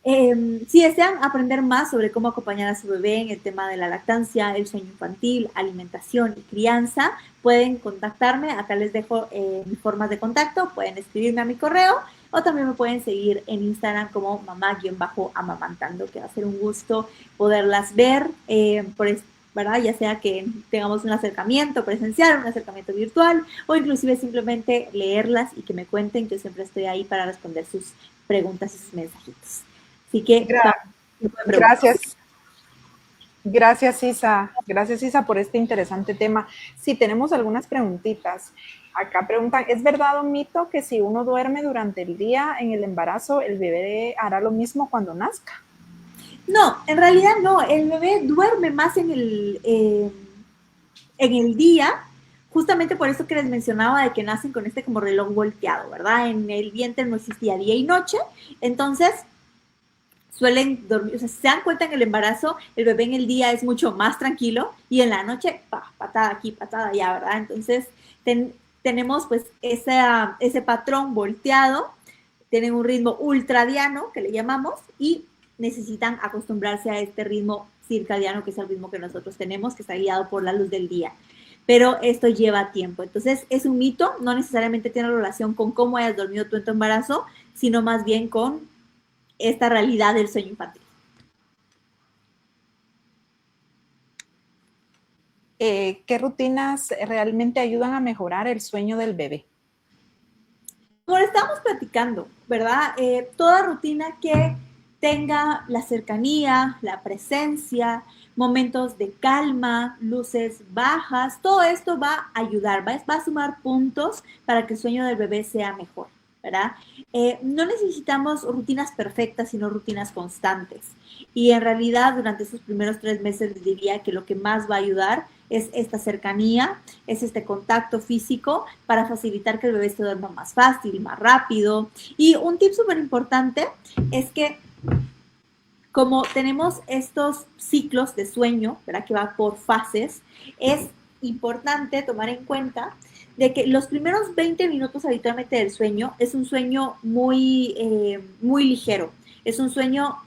Si desean aprender más sobre cómo acompañar a su bebé en el tema de la lactancia, el sueño infantil, alimentación y crianza, pueden contactarme. Acá les dejo mis formas de contacto. Pueden escribirme a mi correo o también me pueden seguir en Instagram como mamá-amamantando, que va a ser un gusto poderlas ver, ¿verdad? Ya sea que tengamos un acercamiento presencial, un acercamiento virtual o inclusive simplemente leerlas y que me cuenten. Yo siempre estoy ahí para responder sus preguntas y sus mensajitos. Así que gracias. Gracias, Isa. Gracias, Isa, por este interesante tema. Sí, tenemos algunas preguntitas. Acá preguntan, ¿es verdad o mito que si uno duerme durante el día en el embarazo, el bebé hará lo mismo cuando nazca? No, en realidad no. El bebé duerme más en el día, justamente por eso que les mencionaba de que nacen con este como reloj volteado, ¿verdad? En el vientre no existía día y noche, entonces suelen dormir, o sea, si se dan cuenta en el embarazo, el bebé en el día es mucho más tranquilo y en la noche, patada aquí, patada allá, ¿verdad? Entonces tenemos pues ese patrón volteado, tienen un ritmo ultradiano, que le llamamos, y necesitan acostumbrarse a este ritmo circadiano, que es el ritmo que nosotros tenemos, que está guiado por la luz del día. Pero esto lleva tiempo. Entonces, es un mito, no necesariamente tiene relación con cómo hayas dormido tú en tu embarazo, sino más bien con esta realidad del sueño infantil. ¿Qué rutinas realmente ayudan a mejorar el sueño del bebé? Como estamos platicando, ¿verdad? Toda rutina que tenga la cercanía, la presencia, momentos de calma, luces bajas, todo esto va a ayudar, va a sumar puntos para que el sueño del bebé sea mejor, ¿verdad? No necesitamos rutinas perfectas, sino rutinas constantes. Y en realidad, durante esos primeros 3 meses, les diría que lo que más va a ayudar es esta cercanía, es este contacto físico para facilitar que el bebé se duerma más fácil, más rápido. Y un tip súper importante es que como tenemos estos ciclos de sueño, ¿verdad? Que va por fases, es importante tomar en cuenta de que los primeros 20 minutos habitualmente del sueño es un sueño muy ligero. Es un sueño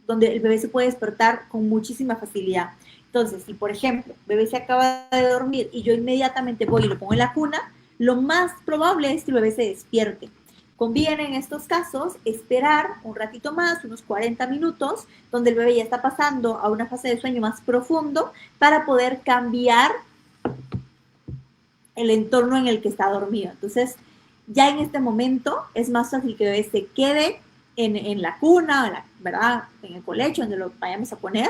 donde el bebé se puede despertar con muchísima facilidad. Entonces, si por ejemplo, el bebé se acaba de dormir y yo inmediatamente voy y lo pongo en la cuna, lo más probable es que el bebé se despierte. Conviene en estos casos esperar un ratito más, unos 40 minutos, donde el bebé ya está pasando a una fase de sueño más profundo para poder cambiar el entorno en el que está dormido. Entonces, ya en este momento es más fácil que el bebé se quede en la cuna, ¿verdad? En el colecho, donde lo vayamos a poner,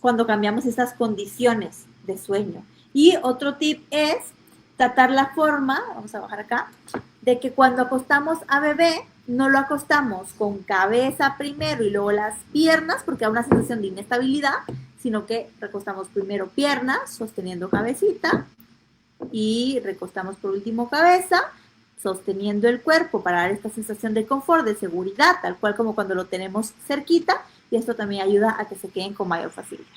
cuando cambiamos estas condiciones de sueño. Y otro tip es tratar la forma, vamos a bajar acá, de que cuando acostamos a bebé, no lo acostamos con cabeza primero y luego las piernas, porque da una sensación de inestabilidad, sino que recostamos primero piernas, sosteniendo cabecita, y recostamos por último cabeza, sosteniendo el cuerpo para dar esta sensación de confort, de seguridad, tal cual como cuando lo tenemos cerquita, y esto también ayuda a que se queden con mayor facilidad.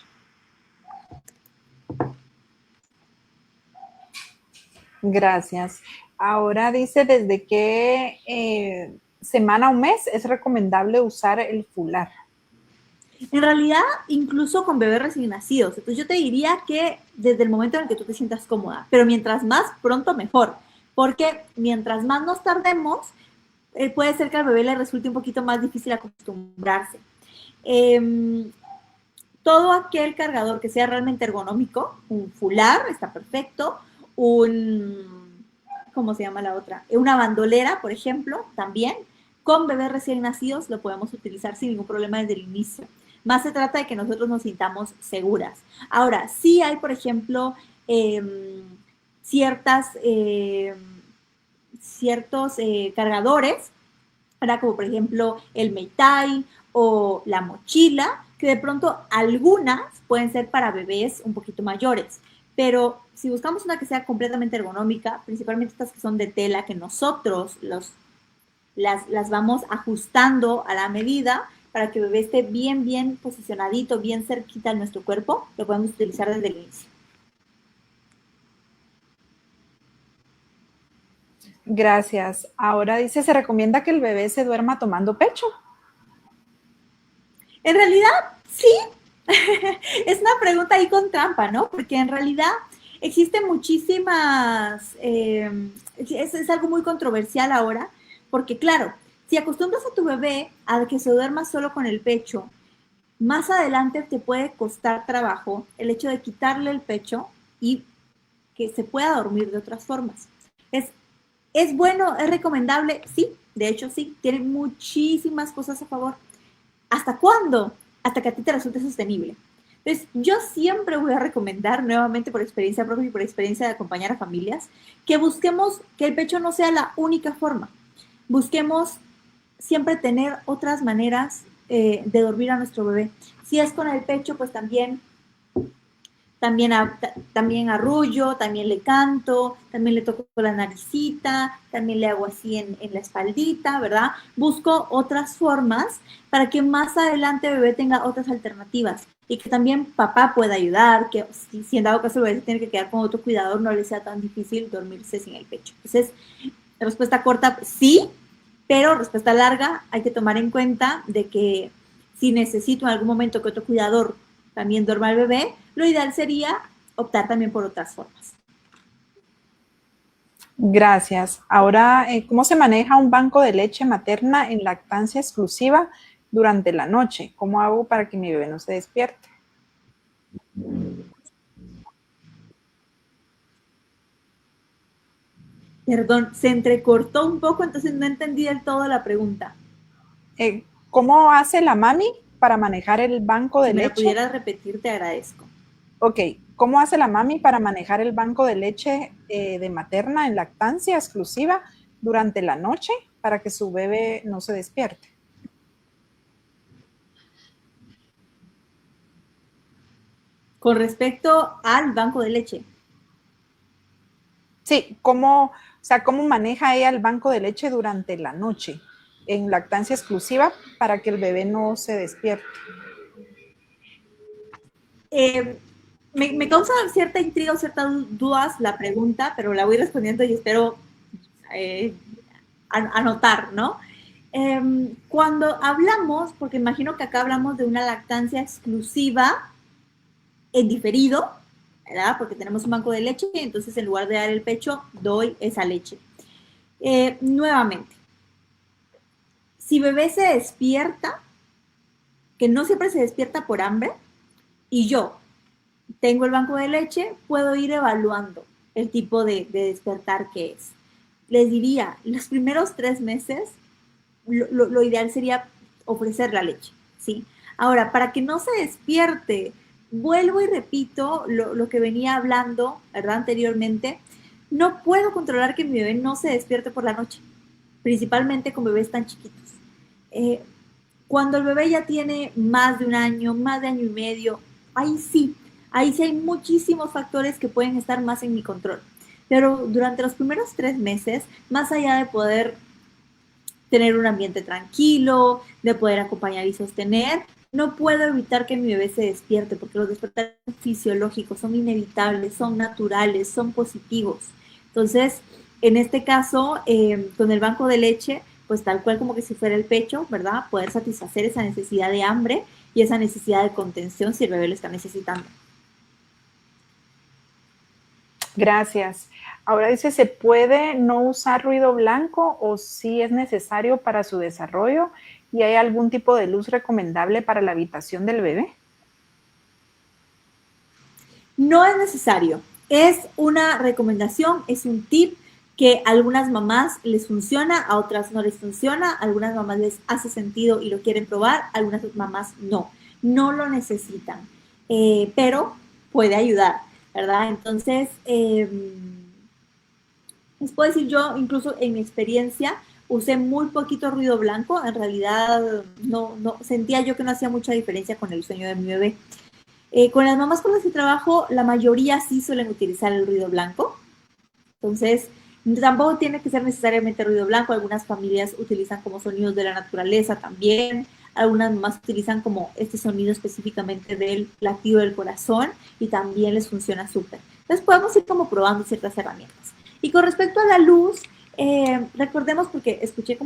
Gracias. Ahora dice, ¿desde qué semana o mes es recomendable usar el fular? En realidad, incluso con bebés recién nacidos. Entonces yo te diría que desde el momento en el que tú te sientas cómoda, pero mientras más pronto mejor, porque mientras más nos tardemos, puede ser que al bebé le resulte un poquito más difícil acostumbrarse. Todo aquel cargador que sea realmente ergonómico, un fular está perfecto, ¿cómo se llama la otra? Una bandolera, por ejemplo, también. Con bebés recién nacidos lo podemos utilizar sin ningún problema desde el inicio. Más se trata de que nosotros nos sintamos seguras. Ahora, sí hay, por ejemplo, ciertas ciertos cargadores, ¿verdad? Como por ejemplo el Meitai o la mochila, que de pronto algunas pueden ser para bebés un poquito mayores, pero si buscamos una que sea completamente ergonómica, principalmente estas que son de tela, que nosotros las vamos ajustando a la medida para que el bebé esté bien, bien posicionadito, bien cerquita de nuestro cuerpo, lo podemos utilizar desde el inicio. Gracias. Ahora dice, ¿se recomienda que el bebé se duerma tomando pecho? En realidad, sí. Es una pregunta ahí con trampa, ¿no? Porque en realidad existen muchísimas, es algo muy controversial ahora, porque claro, si acostumbras a tu bebé a que se duerma solo con el pecho, más adelante te puede costar trabajo el hecho de quitarle el pecho y que se pueda dormir de otras formas. Es, es bueno, es recomendable, sí, de hecho sí, tiene muchísimas cosas a favor. ¿Hasta cuándo? Hasta que a ti te resulte sostenible. Entonces, yo siempre voy a recomendar, nuevamente por experiencia propia y por experiencia de acompañar a familias, que busquemos que el pecho no sea la única forma. Busquemos siempre tener otras maneras de dormir a nuestro bebé. Si es con el pecho, pues también arrullo, también le canto, también le toco la naricita, también le hago así en la espaldita, ¿verdad? Busco otras formas para que más adelante el bebé tenga otras alternativas y que también papá pueda ayudar, que si en dado caso el bebé se tiene que quedar con otro cuidador, no le sea tan difícil dormirse sin el pecho. Entonces, respuesta corta, sí, pero respuesta larga, hay que tomar en cuenta de que si necesito en algún momento que otro cuidador también duerma al bebé, lo ideal sería optar también por otras formas. Gracias. Ahora, ¿cómo se maneja un banco de leche materna en lactancia exclusiva durante la noche? ¿Cómo hago para que mi bebé no se despierte? Perdón, se entrecortó un poco, entonces no entendí del todo la pregunta. ¿Cómo hace la mami para manejar el banco Si de me la leche? pudieras repetir, te agradezco. Ok, ¿cómo hace la mami para manejar el banco de leche de materna en lactancia exclusiva durante la noche para que su bebé no se despierte? Con respecto al banco de leche, Sí, ¿cómo maneja ella el banco de leche durante la noche en lactancia exclusiva para que el bebé no se despierte? eh, me causa cierta intriga o ciertas dudas la pregunta, pero la voy respondiendo y espero eh, anotar, ¿no? Cuando hablamos, porque imagino que acá hablamos de una lactancia exclusiva en diferido, ¿verdad? Porque tenemos un banco de leche, y entonces en lugar de dar el pecho, doy esa leche. Nuevamente, si bebé se despierta, que no siempre se despierta por hambre, y yo tengo el banco de leche, puedo ir evaluando el tipo de despertar que es. Les diría, los primeros 3 meses, lo ideal sería ofrecer la leche, ¿sí? Ahora, para que no se despierte, vuelvo y repito lo que venía hablando, ¿verdad? Anteriormente, no puedo controlar que mi bebé no se despierte por la noche, principalmente con bebés tan chiquitos. Eh, Cuando el bebé ya tiene más de un año, más de año y medio, ahí sí hay muchísimos factores que pueden estar más en mi control. Pero durante los primeros 3 meses, más allá de poder tener un ambiente tranquilo, de poder acompañar y sostener, no puedo evitar que mi bebé se despierte, porque los despertares fisiológicos son inevitables, son naturales, son positivos. Entonces, en este caso, con el banco de leche, pues tal cual como que si fuera el pecho, ¿verdad? Poder satisfacer esa necesidad de hambre y esa necesidad de contención si el bebé lo está necesitando. Gracias. Ahora dice, ¿se puede no usar ruido blanco o si es necesario para su desarrollo? ¿Y hay algún tipo de luz recomendable para la habitación del bebé? No es necesario, es una recomendación, es un tip que a algunas mamás les funciona, a otras no les funciona, a algunas mamás les hace sentido y lo quieren probar, a algunas mamás no lo necesitan, pero puede ayudar, ¿verdad? Entonces, Les puedo decir, yo incluso en mi experiencia usé muy poquito ruido blanco, en realidad no sentía yo que no hacía mucha diferencia con el sueño de mi bebé. Con las mamás con las que trabajo, la mayoría sí suelen utilizar el ruido blanco. Entonces, tampoco tiene que ser necesariamente ruido blanco. Algunas familias utilizan como sonidos de la naturaleza también. Algunas mamás utilizan como este sonido específicamente del latido del corazón y también les funciona súper. Entonces, podemos ir como probando ciertas herramientas. Y con respecto a la luz, recordemos, porque escuché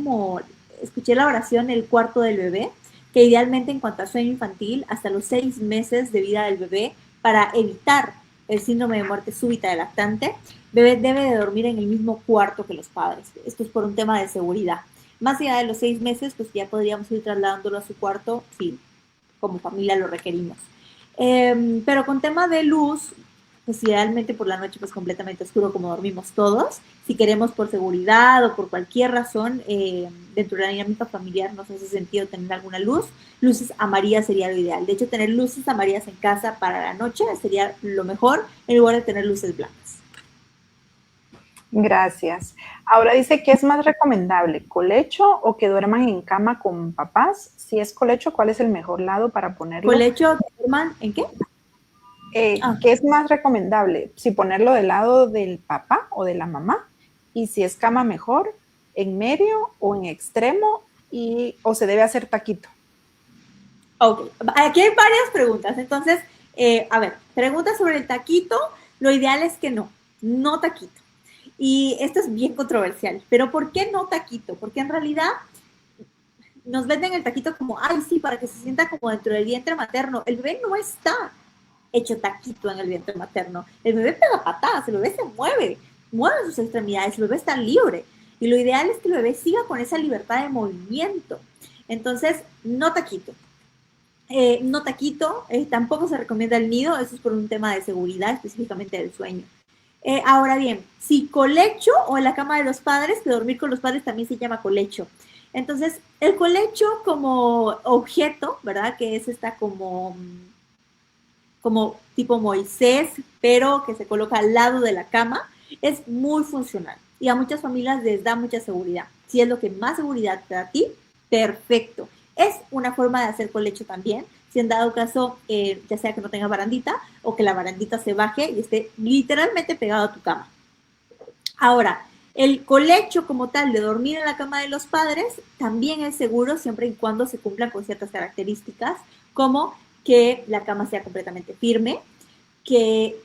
la oración el cuarto del bebé, que idealmente en cuanto a sueño infantil, hasta los 6 meses de vida del bebé, para evitar el síndrome de muerte súbita del lactante, bebé debe de dormir en el mismo cuarto que los padres. Esto es por un tema de seguridad. Más allá de los 6 meses, pues ya podríamos ir trasladándolo a su cuarto si como familia lo requerimos. Pero con tema de luz, pues idealmente por la noche pues completamente oscuro como dormimos todos. Si queremos por seguridad o por cualquier razón dentro de la dinámica familiar nos hace sentido tener alguna luz, luces amarillas sería lo ideal. De hecho, tener luces amarillas en casa para la noche sería lo mejor en lugar de tener luces blancas. Gracias. Ahora dice que es más recomendable, colecho o que duerman en cama con papás. Si es colecho, ¿cuál es el mejor lado para ponerlo? ¿Colecho duerman en qué? ¿Qué es más recomendable? Si ponerlo del lado del papá o de la mamá, y si es cama mejor, en medio o en extremo, o se debe hacer taquito. Ok, aquí hay varias preguntas. Entonces, a ver, preguntas sobre el taquito. Lo ideal es que no taquito. Y esto es bien controversial. Pero ¿por qué no taquito? Porque en realidad nos venden el taquito como, ay, sí, para que se sienta como dentro del vientre materno. El bebé no está hecho taquito en el vientre materno. El bebé pega patadas, el bebé se mueve sus extremidades, el bebé está libre. Y lo ideal es que el bebé siga con esa libertad de movimiento. Entonces, no taquito. No taquito, tampoco se recomienda el nido, eso es por un tema de seguridad, específicamente del sueño. Ahora bien, si colecho o en la cama de los padres, que dormir con los padres también se llama colecho. Entonces, el colecho como objeto, ¿verdad? Que es esta como tipo Moisés, pero que se coloca al lado de la cama, es muy funcional. Y a muchas familias les da mucha seguridad. Si es lo que más seguridad te da a ti, perfecto. Es una forma de hacer colecho también, si en dado caso, ya sea que no tenga barandita o que la barandita se baje y esté literalmente pegado a tu cama. Ahora, el colecho como tal de dormir en la cama de los padres también es seguro siempre y cuando se cumplan con ciertas características, como que la cama sea completamente firme, que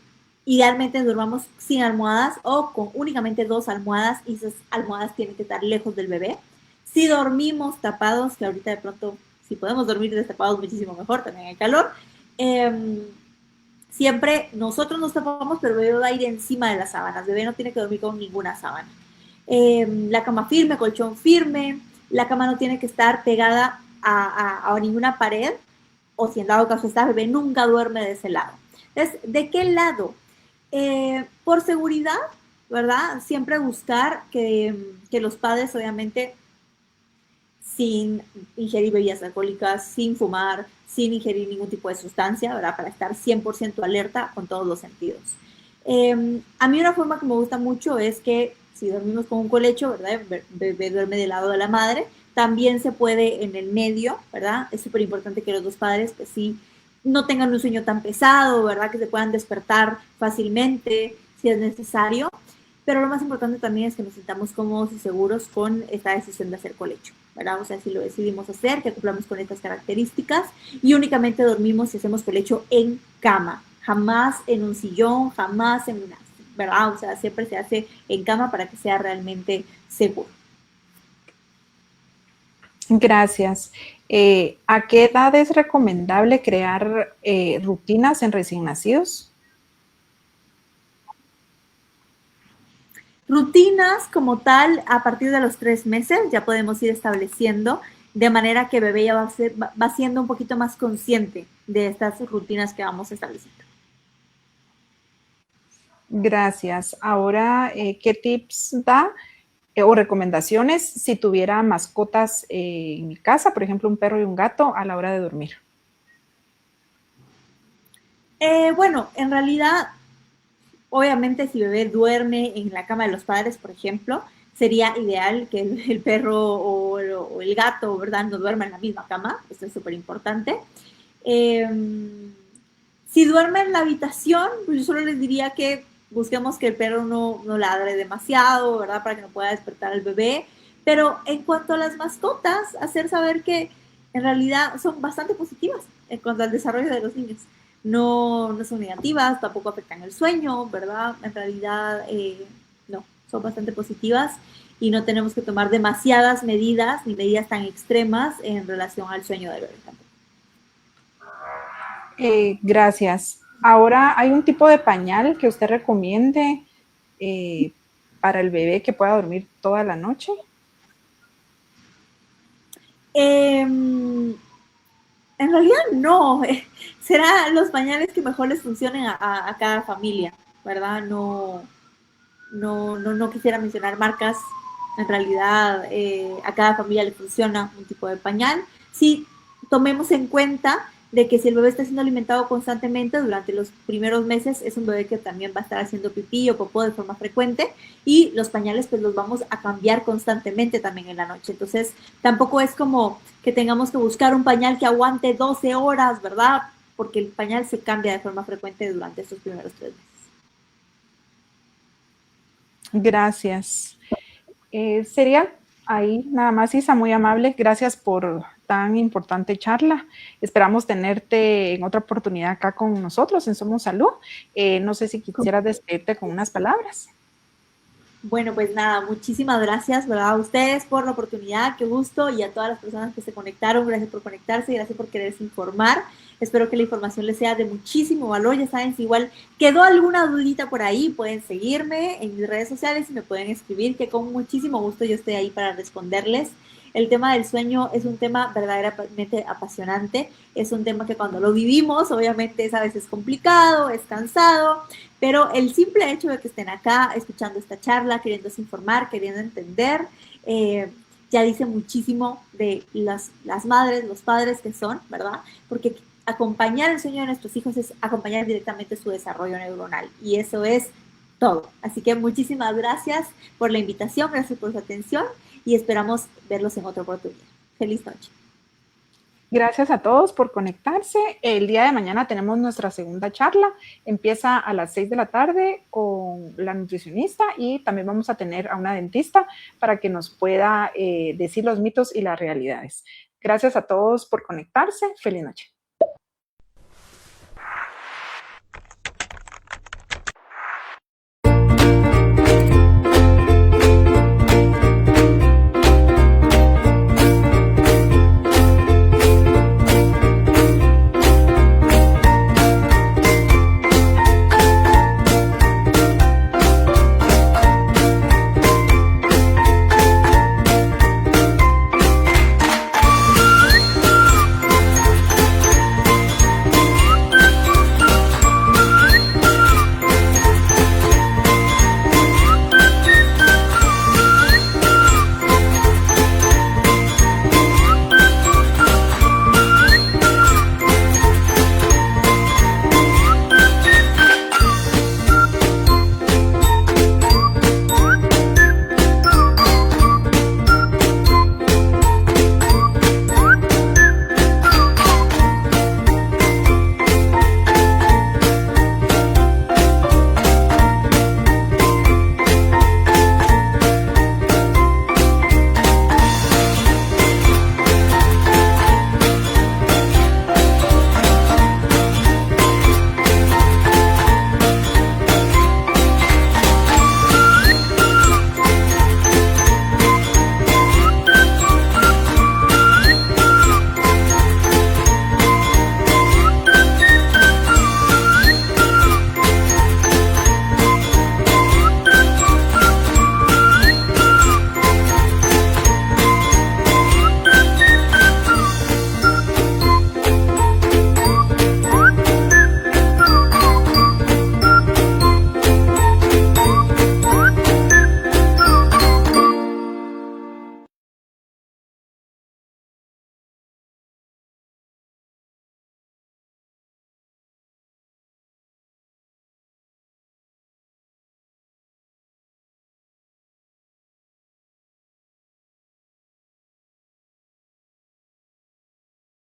idealmente durmamos sin almohadas o con únicamente 2 almohadas y esas almohadas tienen que estar lejos del bebé. Si dormimos tapados, que ahorita de pronto si podemos dormir destapados muchísimo mejor, también hay calor, siempre nosotros nos tapamos, pero el bebé va a ir encima de las sábanas. El bebé no tiene que dormir con ninguna sábana. La cama firme, colchón firme, la cama no tiene que estar pegada a ninguna pared, o si en dado caso está, el bebé nunca duerme de ese lado. Entonces, ¿de qué lado? Por seguridad, ¿verdad? Siempre buscar que los padres, obviamente, sin ingerir bebidas alcohólicas, sin fumar, sin ingerir ningún tipo de sustancia, ¿verdad? Para estar 100% alerta con todos los sentidos. A mí una forma que me gusta mucho es que si dormimos con un colecho, ¿verdad? Bebé duerme del lado de la madre, también se puede en el medio, ¿verdad? Es súper importante que los dos padres, pues sí, no tengan un sueño tan pesado, ¿verdad? Que se puedan despertar fácilmente si es necesario. Pero lo más importante también es que nos sintamos cómodos y seguros con esta decisión de hacer colecho, ¿verdad? O sea, si lo decidimos hacer, que cumplamos con estas características y únicamente dormimos y hacemos colecho en cama, jamás en un sillón, jamás en una, ¿verdad? O sea, siempre se hace en cama para que sea realmente seguro. Gracias. ¿A qué edad es recomendable crear rutinas en recién nacidos? Rutinas como tal, a partir de los 3 meses ya podemos ir estableciendo de manera que el bebé ya va siendo un poquito más consciente de estas rutinas que vamos estableciendo. Gracias. Ahora, ¿qué tips da o recomendaciones si tuviera mascotas en mi casa, por ejemplo, un perro y un gato a la hora de dormir? Bueno, en realidad, Obviamente, si bebé duerme en la cama de los padres, por ejemplo, sería ideal que el perro o el gato, ¿verdad?, no duerma en la misma cama. Esto es súper importante. Eh, si duerme en la habitación, pues yo solo les diría que busquemos que el perro no ladre demasiado, ¿verdad?, para que no pueda despertar al bebé. Pero en cuanto a las mascotas, hacer saber que en realidad son bastante positivas en cuanto al desarrollo de los niños. No son negativas, tampoco afectan el sueño, ¿verdad? En realidad, no, son bastante positivas y no tenemos que tomar demasiadas medidas ni medidas tan extremas en relación al sueño del bebé tampoco. Gracias. Ahora, ¿hay un tipo de pañal que usted recomiende eh, para el bebé que pueda dormir toda la noche? En realidad no, será los pañales que mejor les funcionen a cada familia, ¿verdad? No quisiera mencionar marcas, en realidad a cada familia le funciona un tipo de pañal. Sí, tomemos en cuenta de que si el bebé está siendo alimentado constantemente durante los primeros meses, es un bebé que también va a estar haciendo pipí o popó de forma frecuente y los pañales pues los vamos a cambiar constantemente también en la noche. Entonces tampoco es como que tengamos que buscar un pañal que aguante 12 horas, ¿verdad? Porque el pañal se cambia de forma frecuente durante estos primeros 3 meses. Gracias. Sería ahí nada más, Isa, muy amable. Gracias por tan importante charla. Esperamos tenerte en otra oportunidad acá con nosotros en Somos Salud. No sé si quisieras despedirte con unas palabras. Bueno, pues nada, muchísimas gracias, ¿verdad? A ustedes por la oportunidad, qué gusto, y a todas las personas que se conectaron, gracias por conectarse, gracias por quererse informar. Espero que la información les sea de muchísimo valor. Ya saben, si igual quedó alguna dudita por ahí, pueden seguirme en mis redes sociales y me pueden escribir, que con muchísimo gusto yo estoy ahí para responderles. El tema del sueño es un tema verdaderamente apasionante, es un tema que cuando lo vivimos, obviamente es a veces complicado, es cansado, pero el simple hecho de que estén acá escuchando esta charla, queriéndose informar, queriendo entender, ya dice muchísimo de las madres, los padres que son, ¿verdad? Porque acompañar el sueño de nuestros hijos es acompañar directamente su desarrollo neuronal y eso es todo. Así que muchísimas gracias por la invitación, gracias por su atención y esperamos verlos en otra oportunidad. Feliz noche. Gracias a todos por conectarse. El día de mañana tenemos nuestra segunda charla. Empieza a las 6 de la tarde con la nutricionista y también vamos a tener a una dentista para que nos pueda decir los mitos y las realidades. Gracias a todos por conectarse. Feliz noche.